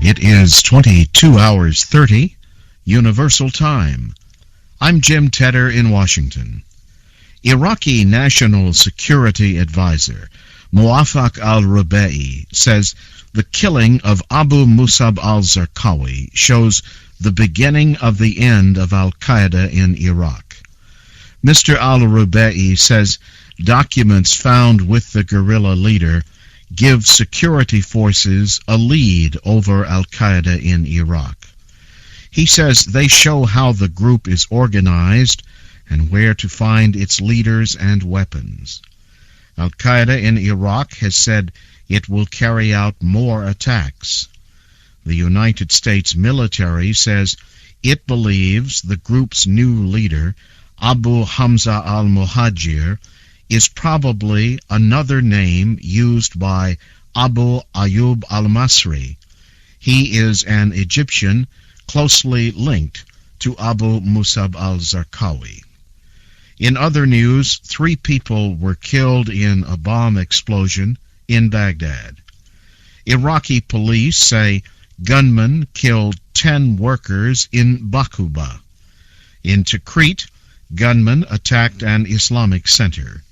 It is 22 hours 30, Universal Time. I'm Jim Tedder in Washington. Iraqi National Security Advisor Muwafaq al-Rubai says the killing of Abu Musab al-Zarqawi shows the beginning of the end of al-Qaeda in Iraq. Mr. al-Rubai says documents found with the guerrilla leader give security forces a lead over al-Qaeda in Iraq. He says they show how the group is organized and where to find its leaders and weapons. Al-Qaeda in Iraq has said it will carry out more attacks. The United States military says it believes the group's new leader, Abu Hamza al-Muhajir, is probably another name used by Abu Ayyub al-Masri. He is an Egyptian closely linked to Abu Musab al-Zarqawi. In other news, 3 people were killed in a bomb explosion in Baghdad. Iraqi police say gunmen killed 10 workers in Bakuba. In Tikrit, gunmen attacked an Islamic center.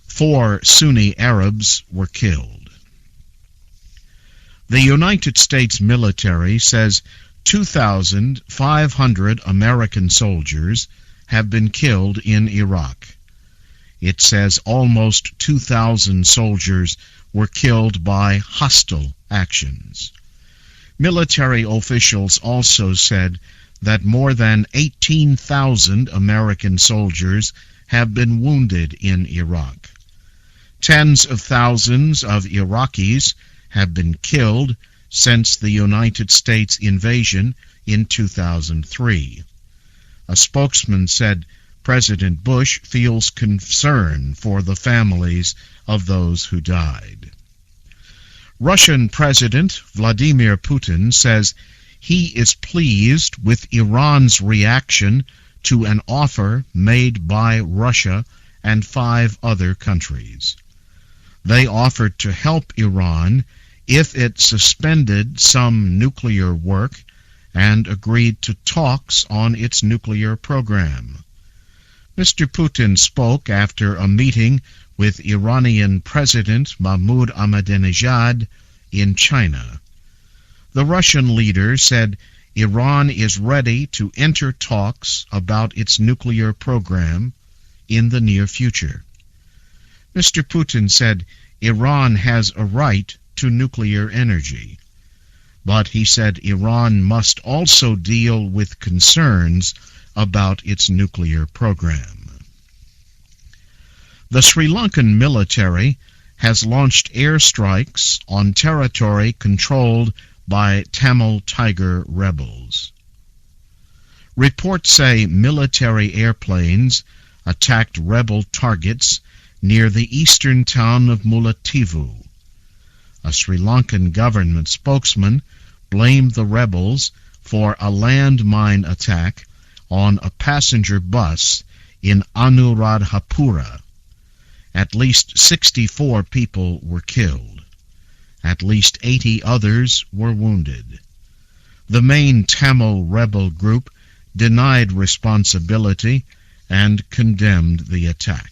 4 Sunni Arabs were killed. The United States military says 2,500 American soldiers have been killed in Iraq. It says almost 2,000 soldiers were killed by hostile actions. Military officials also said that more than 18,000 American soldiers have been wounded in Iraq. Tens of thousands of Iraqis have been killed since the United States invasion in 2003. A spokesman said President Bush feels concern for the families of those who died. Russian President Vladimir Putin says he is pleased with Iran's reaction to an offer made by Russia and 5 other countries. They offered to help Iran if it suspended some nuclear work and agreed to talks on its nuclear program. Mr. Putin spoke after a meeting with Iranian President Mahmoud Ahmadinejad in China. The Russian leader said Iran is ready to enter talks about its nuclear program in the near future. Mr. Putin said Iran has a right to nuclear energy, but he said Iran must also deal with concerns about its nuclear program. The Sri Lankan military has launched airstrikes on territory controlled by Tamil Tiger rebels. Reports say military airplanes attacked rebel targets near the eastern town of Mullaitivu. A Sri Lankan government spokesman blamed the rebels for a landmine attack on a passenger bus in Anuradhapura. At least 64 people were killed. At least 80 others were wounded. The main Tamil rebel group denied responsibility and condemned the attack.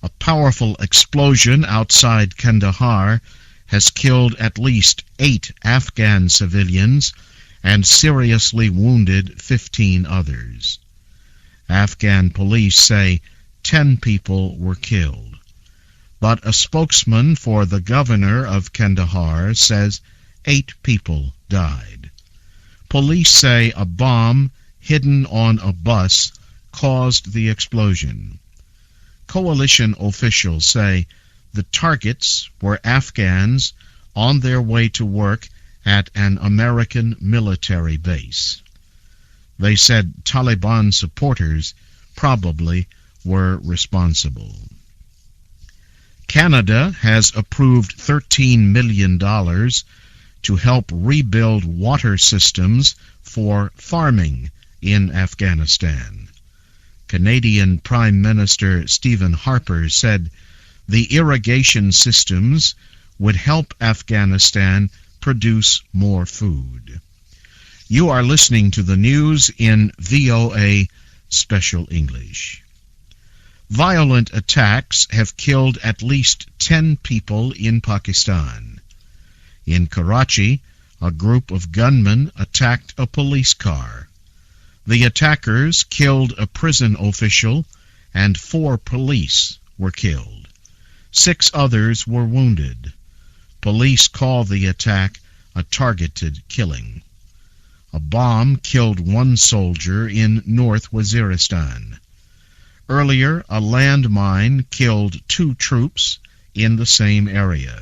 A powerful explosion outside Kandahar has killed at least 8 Afghan civilians and seriously wounded 15 others. Afghan police say 10 people were killed, but a spokesman for the governor of Kandahar says 8 people died. Police say a bomb hidden on a bus caused the explosion. Coalition officials say the targets were Afghans on their way to work at an American military base. They said Taliban supporters probably were responsible. Canada has approved $13 million to help rebuild water systems for farming in Afghanistan. Canadian Prime Minister Stephen Harper said the irrigation systems would help Afghanistan produce more food. You are listening to the news in VOA Special English. Violent attacks have killed at least 10 people in Pakistan. In Karachi, a group of gunmen attacked a police car. The attackers killed a prison official, and 4 police were killed. 6 others were wounded. Police call the attack a targeted killing. A bomb killed 1 soldier in North Waziristan. Earlier, a landmine killed 2 troops in the same area.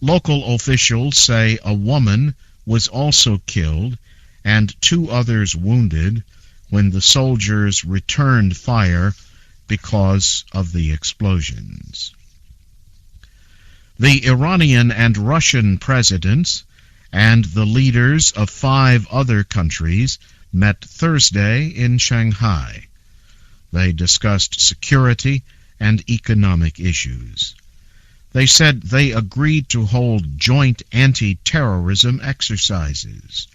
Local officials say a woman was also killed and 2 others wounded when the soldiers returned fire because of the explosions. The Iranian and Russian presidents and the leaders of 5 other countries met Thursday in Shanghai. They discussed security and economic issues. They said they agreed to hold joint anti-terrorism exercises.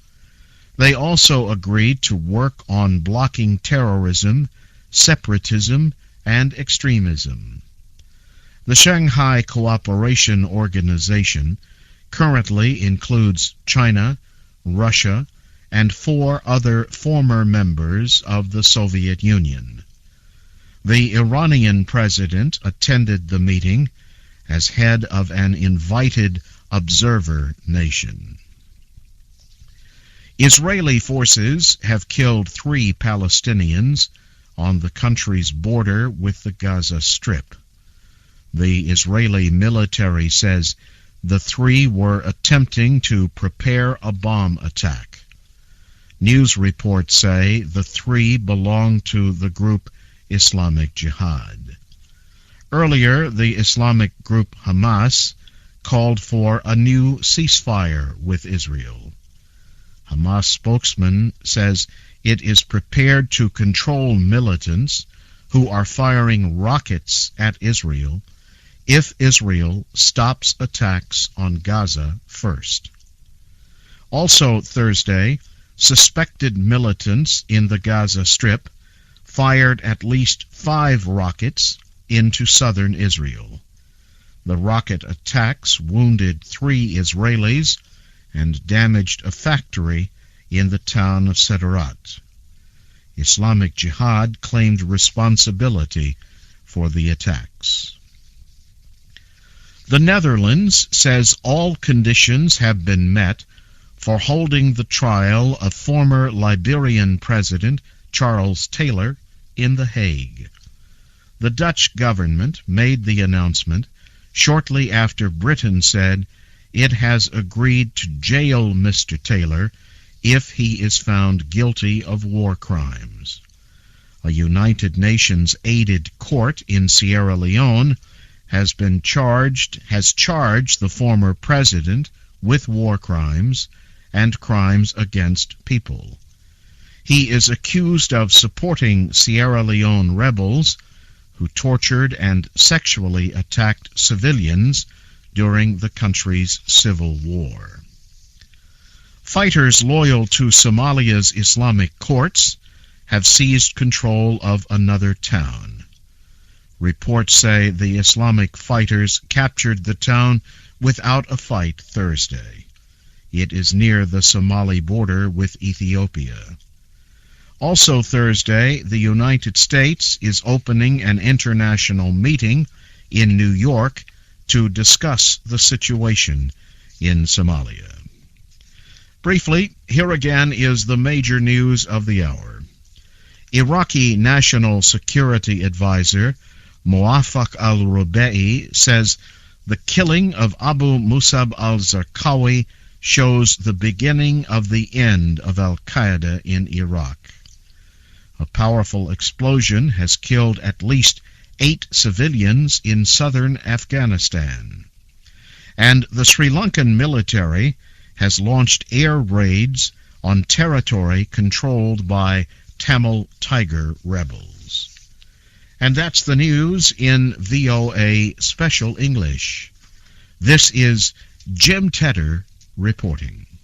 They also agreed to work on blocking terrorism, separatism, and extremism. The Shanghai Cooperation Organization currently includes China, Russia, and 4 other former members of the Soviet Union. The Iranian president attended the meeting as head of an invited observer nation. Israeli forces have killed 3 Palestinians on the country's border with the Gaza Strip. The Israeli military says the 3 were attempting to prepare a bomb attack. News reports say the 3 belong to the group Islamic Jihad. Earlier, the Islamic group Hamas called for a new ceasefire with Israel. Hamas spokesman says it is prepared to control militants who are firing rockets at Israel if Israel stops attacks on Gaza first. Also Thursday, suspected militants in the Gaza Strip fired at least 5 rockets into southern Israel. The rocket attacks wounded 3 Israelis and damaged a factory in the town of Sederot. Islamic Jihad claimed responsibility for the attacks. The Netherlands says all conditions have been met for holding the trial of former Liberian President Charles Taylor in The Hague. The Dutch government made the announcement shortly after Britain said it has agreed to jail Mr. Taylor if he is found guilty of war crimes. A United Nations-aided court in Sierra Leone has charged the former president with war crimes and crimes against people. He is accused of supporting Sierra Leone rebels who tortured and sexually attacked civilians during the country's civil war. Fighters loyal to Somalia's Islamic courts have seized control of another town. Reports say the Islamic fighters captured the town without a fight Thursday. It is near the Somali border with Ethiopia. Also Thursday, the United States is opening an international meeting in New York to discuss the situation in Somalia. Briefly, here again is the major news of the hour. Iraqi National Security Advisor Muaffaq al-Rubai says the killing of Abu Musab al-Zarqawi shows the beginning of the end of al-Qaeda in Iraq. A powerful explosion has killed at least 8 civilians in southern Afghanistan. And the Sri Lankan military has launched air raids on territory controlled by Tamil Tiger rebels. And that's the news in VOA Special English. This is Jim Tedder reporting.